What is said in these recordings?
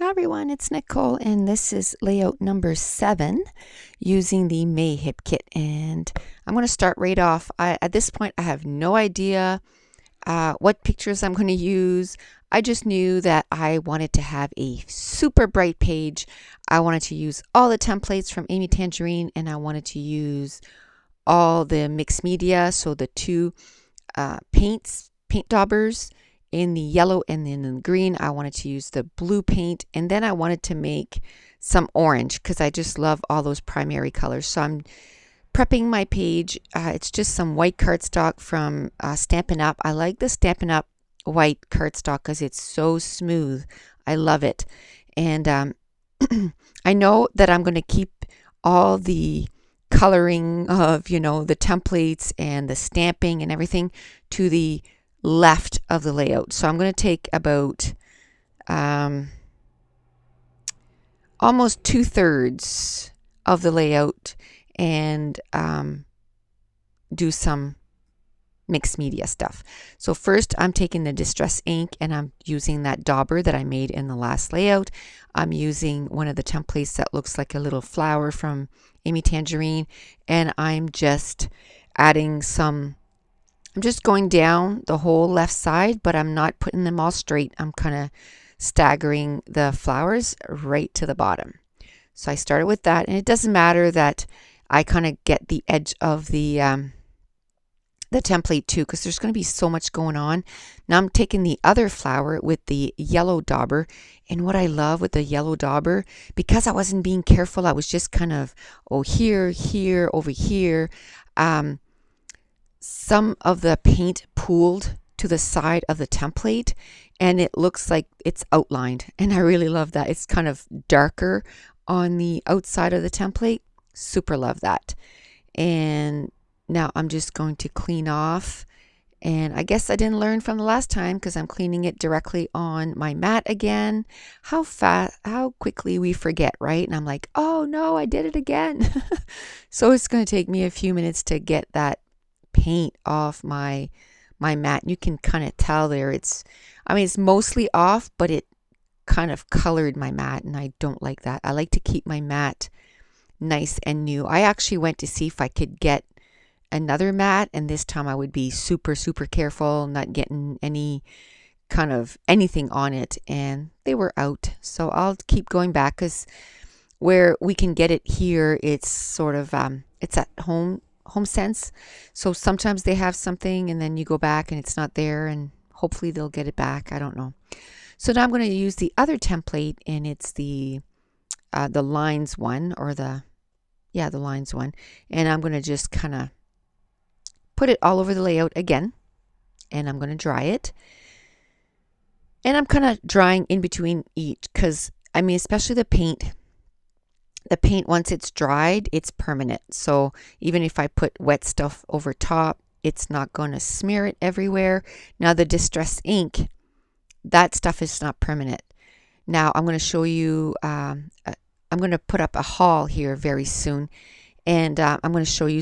Hi everyone, it's Nicole and this is layout number 7 using the Mayhip kit, and I'm going to start right off. At this point I have no idea what pictures I'm going to use. I just knew that I wanted to have a super bright page. I wanted to use all the templates from Amy Tangerine, and I wanted to use all the mixed media, so the two paint daubers in the yellow and then in the green. I wanted to use the blue paint, and then I wanted to make some orange because I just love all those primary colors. So I'm prepping my page. It's just some white cardstock from Stampin' Up. I like the Stampin' Up white cardstock because it's so smooth. I love it. And I know that I'm going to keep all the coloring of, the templates and the stamping and everything to the left of the layout. So I'm going to take about almost 2/3 of the layout and do some mixed media stuff. So first I'm taking the distress ink and I'm using that dauber that I made in the last layout. I'm using one of the templates that looks like a little flower from Amy Tangerine, and I'm just adding some, I'm just going down the whole left side, but I'm not putting them all straight. I'm kind of staggering the flowers right to the bottom. So I started with that, and it doesn't matter that I kind of get the edge of the template too, because there's going to be so much going on. Now I'm taking the other flower with the yellow dauber, and what I love with the yellow dauber, because I wasn't being careful, I was just kind of, here, over here. Some of the paint pooled to the side of the template, and it looks like it's outlined, and I really love that. It's kind of darker on the outside of the template. Super love that. And now I'm just going to clean off, and I guess I didn't learn from the last time because I'm cleaning it directly on my mat again. How quickly we forget, right? And I'm like, oh no, I did it again. So it's going to take me a few minutes to get that paint off my mat. You can kind of tell there it's mostly off, but it kind of colored my mat, and I don't like that. I like to keep my mat nice and new. I actually went to see if I could get another mat, and this time I would be super careful, not getting any kind of anything on it, and they were out. So I'll keep going back, because where we can get it here, it's sort of it's at home sense. So sometimes they have something and then you go back and it's not there, and hopefully they'll get it back. I don't know. So now I'm going to use the other template, and it's the lines one, or the lines one, and I'm going to just kind of put it all over the layout again, and I'm going to dry it. And I'm kind of drying in between each, because especially the paint, once it's dried, it's permanent. So even if I put wet stuff over top, it's not going to smear it everywhere. Now the distress ink, that stuff is not permanent. Now I'm going to show you, I'm going to put up a haul here very soon, and I'm going to show you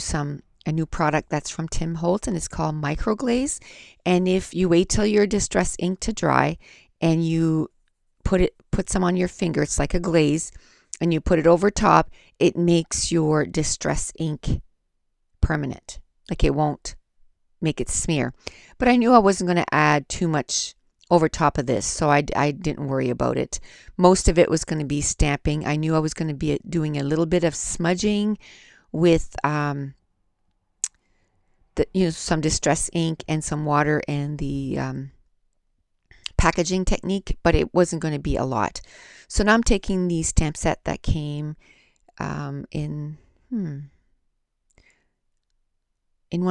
a new product that's from Tim Holtz, and it's called Microglaze. And if you wait till your distress ink to dry and you put some on your finger, it's like a glaze, and you put it over top, it makes your distress ink permanent. Like, it won't make it smear. But I knew I wasn't going to add too much over top of this, so I didn't worry about it. Most of it was going to be stamping. I knew I was going to be doing a little bit of smudging with some distress ink and some water and the packaging technique, but it wasn't going to be a lot. So now I'm taking the stamp set that came in one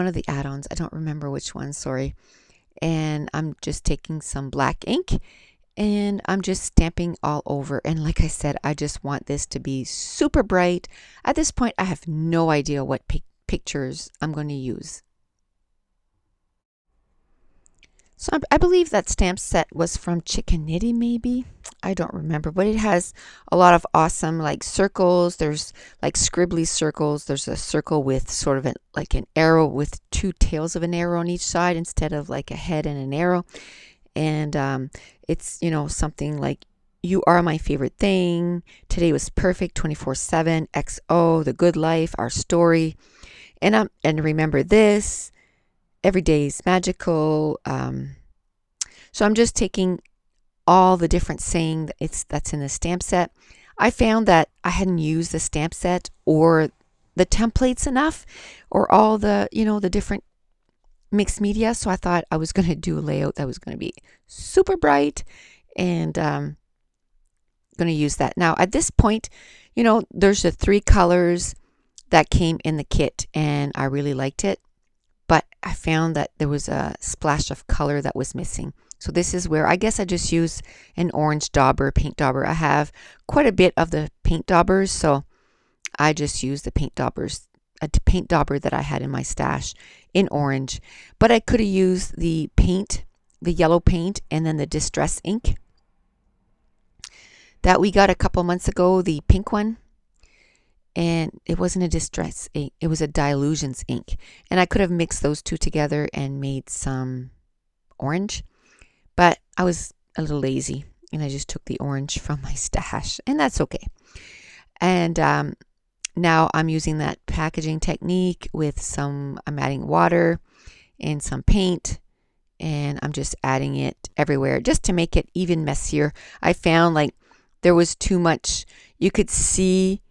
of the add-ons. I don't remember which one, sorry. And I'm just taking some black ink, and I'm just stamping all over. And like I said, I just want this to be super bright. At this point, I have no idea what pictures I'm going to use. So I believe that stamp set was from Chickanitty, maybe. I don't remember, but it has a lot of awesome like circles. There's like scribbly circles. There's a circle with sort of like an arrow with two tails of an arrow on each side instead of like a head and an arrow. And it's something like You are my favorite thing. Today was perfect. 24/7. XO. The good life. Our story. And remember this. Every day is magical. So I'm just taking all the different saying that's in the stamp set. I found that I hadn't used the stamp set or the templates enough, or all the the different mixed media. So I thought I was going to do a layout that was going to be super bright, and going to use that. Now at this point, there's the 3 colors that came in the kit, and I really liked it, but I found that there was a splash of color that was missing. So this is where I guess I just use an orange dauber, paint dauber. I have quite a bit of the paint daubers, so I just use the paint daubers, a paint dauber that I had in my stash in orange. But I could have used the paint, the yellow paint, and then the distress ink that we got a couple months ago, the pink one. And it wasn't a distress ink, it was a Dilutions ink. And I could have mixed those two together and made some orange. But I was a little lazy, and I just took the orange from my stash, and that's okay. And now I'm using that packaging technique with I'm adding water and some paint, and I'm just adding it everywhere just to make it even messier. I found like there was too much. You could see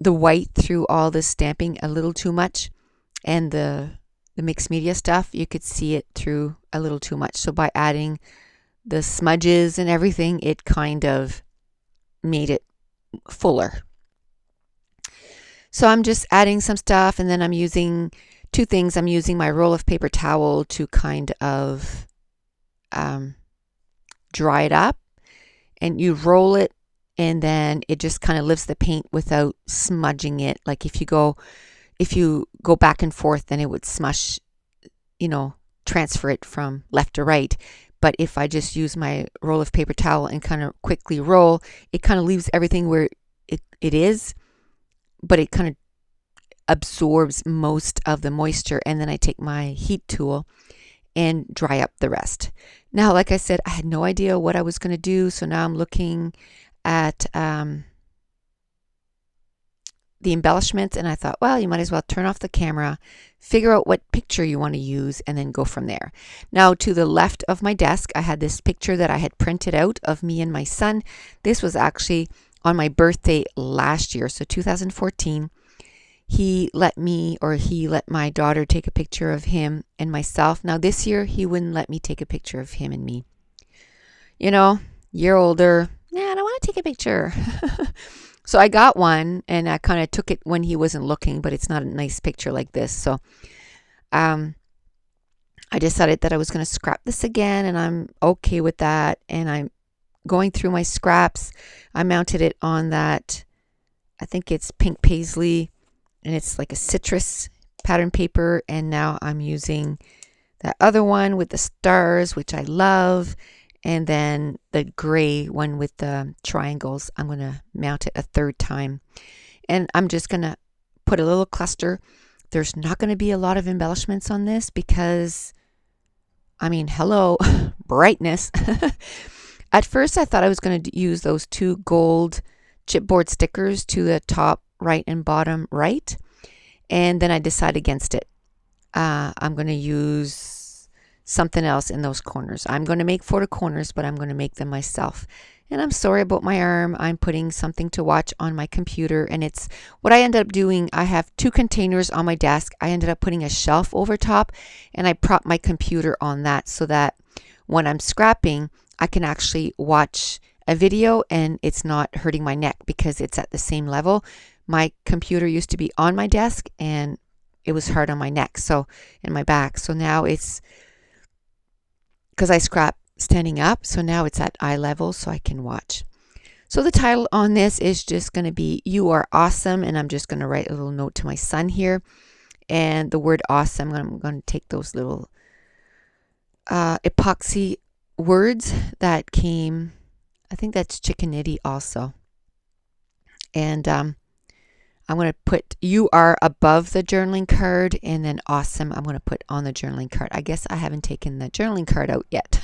the white through all the stamping a little too much, and the mixed media stuff, you could see it through a little too much. So by adding the smudges and everything, it kind of made it fuller. So I'm just adding some stuff, and then I'm using 2 things. I'm using my roll of paper towel to kind of dry it up, and you roll it, and then it just kind of lifts the paint without smudging it. Like if you go back and forth, then it would smush, transfer it from left to right. But if I just use my roll of paper towel and kind of quickly roll, it kind of leaves everything where it is, but it kind of absorbs most of the moisture. And then I take my heat tool and dry up the rest. Now, like I said, I had no idea what I was going to do. So now I'm looking at the embellishments, and I thought, well, you might as well turn off the camera, figure out what picture you want to use, and then go from there. Now, to the left of my desk, I had this picture that I had printed out of me and my son. This was actually on my birthday last year, so 2014. He let my daughter take a picture of him and myself. Now, this year, he wouldn't let me take a picture of him and me. Year older, I don't want to take a picture. So I got one, and I kind of took it when he wasn't looking, but it's not a nice picture like this. So I decided that I was going to scrap this again, and I'm okay with that. And I'm going through my scraps. I mounted it on that, I think it's pink paisley, and it's like a citrus pattern paper. And now I'm using that other one with the stars, which I love. And then the gray one with the triangles, I'm going to mount it a 3rd time. And I'm just going to put a little cluster. There's not going to be a lot of embellishments on this because, hello, brightness. At first, I thought I was going to use those 2 gold chipboard stickers to the top right and bottom right. And then I decided against it. I'm going to use something else in those corners. I'm going to make photo corners, but I'm going to make them myself. And I'm sorry about my arm. I'm putting something to watch on my computer, and it's what I ended up doing. I have 2 containers on my desk. I ended up putting a shelf over top, and I prop my computer on that so that when I'm scrapping, I can actually watch a video and it's not hurting my neck because it's at the same level. My computer used to be on my desk, and it was hard on my neck, and my back. So now it's because I scrap standing up, so now it's at eye level so I can watch. So the title on this is just going to be You Are Awesome, and I'm just going to write a little note to my son here. And the word awesome, I'm going to take those little epoxy words that came, I think that's chickenity also. And I'm going to put "you are" above the journaling card, and then "awesome" I'm going to put on the journaling card. I guess I haven't taken the journaling card out yet,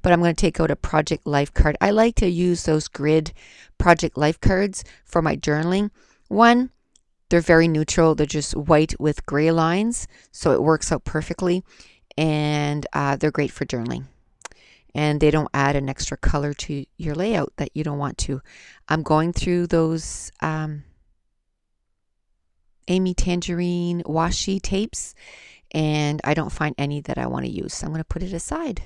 but I'm going to take out a Project Life card. I like to use those grid Project Life cards for my journaling. One, they're very neutral. They're just white with gray lines, so it works out perfectly, and they're great for journaling. And they don't add an extra color to your layout that you don't want to. I'm going through those Amy Tangerine washi tapes, and I don't find any that I want to use, so I'm going to put it aside.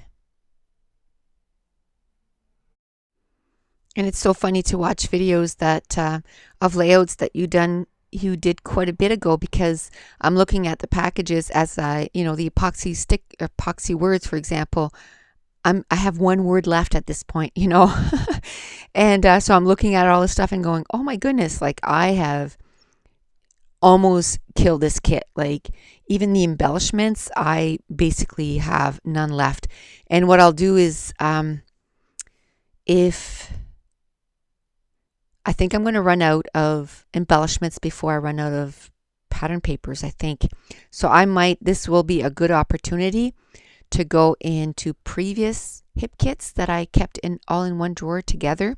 And it's so funny to watch videos that of layouts that you did quite a bit ago, because I'm looking at the packages as the epoxy words, for example. I have one word left at this point, and so I'm looking at all this stuff and going, oh my goodness, like I have almost killed this kit. Like even the embellishments, I basically have none left. And what I'll do is, if I think I'm going to run out of embellishments before I run out of pattern papers, I think. So this will be a good opportunity to go into previous hip kits that I kept all in one drawer together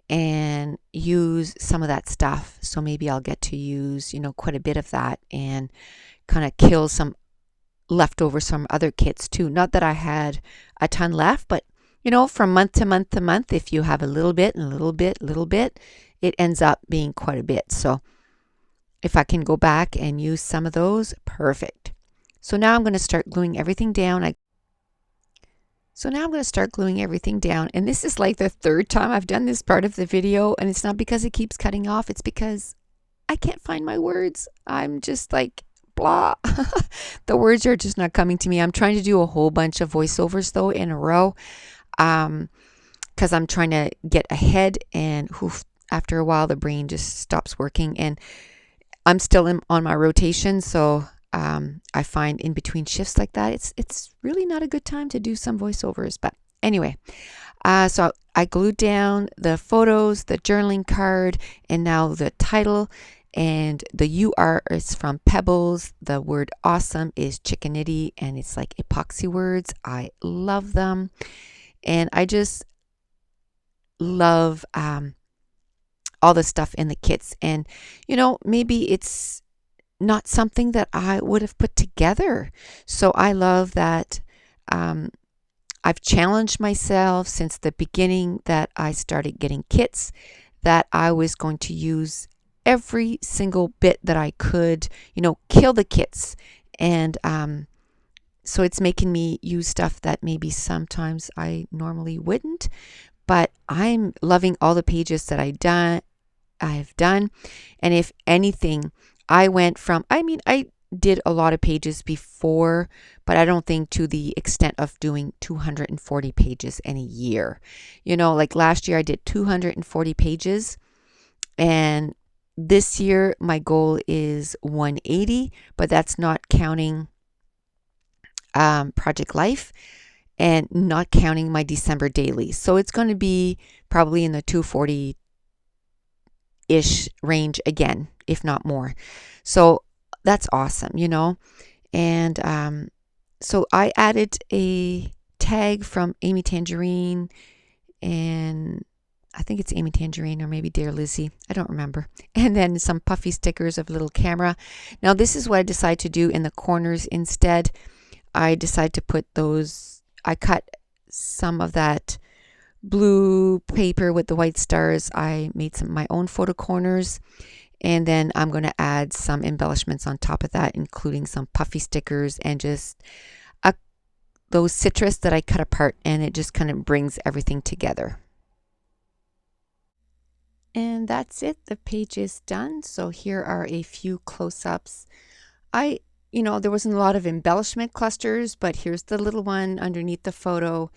and use some of that stuff. So maybe I'll get to use, quite a bit of that and kind of kill some leftovers from other kits too. Not that I had a ton left, but from month to month to month, if you have a little bit and a little bit, it ends up being quite a bit. So if I can go back and use some of those, perfect. So now I'm going to start gluing everything down. And this is like the third time I've done this part of the video, and it's not because it keeps cutting off, it's because I can't find my words. I'm just like, blah. The words are just not coming to me. I'm trying to do a whole bunch of voiceovers though in a row, because I'm trying to get ahead, and after a while the brain just stops working, and I'm still on my rotation, so I find in between shifts like that, it's really not a good time to do some voiceovers. But anyway, so I glued down the photos, the journaling card, and now the title. And the UR is from Pebbles. The word awesome is chickenity, and it's like epoxy words. I love them. And I just love all the stuff in the kits. And, maybe it's not something that I would have put together. So I love that I've challenged myself since the beginning that I started getting kits that I was going to use every single bit that I could, kill the kits. And so it's making me use stuff that maybe sometimes I normally wouldn't. But I'm loving all the pages that I've done. And if anything, I did a lot of pages before, but I don't think to the extent of doing 240 pages in a year. Like last year I did 240 pages, and this year my goal is 180, but that's not counting Project Life and not counting my December dailies. So it's going to be probably in the 240-ish range again, if not more. So that's awesome, And so I added a tag from Amy Tangerine, and I think it's Amy Tangerine or maybe Dear Lizzie. I don't remember. And then some puffy stickers of a little camera. Now this is what I decided to do in the corners instead. I decided to put I cut some of that blue paper with the white stars. I made some of my own photo corners. And then I'm going to add some embellishments on top of that, including some puffy stickers and just those citrus that I cut apart, and it just kind of brings everything together. And that's it. The page is done. So here are a few close-ups. There wasn't a lot of embellishment clusters, but here's the little one underneath the photo.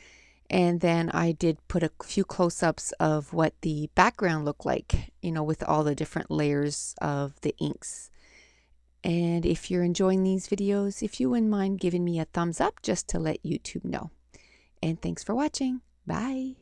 And then I did put a few close-ups of what the background looked like, with all the different layers of the inks. And if you're enjoying these videos, if you wouldn't mind giving me a thumbs up just to let YouTube know. And thanks for watching. Bye.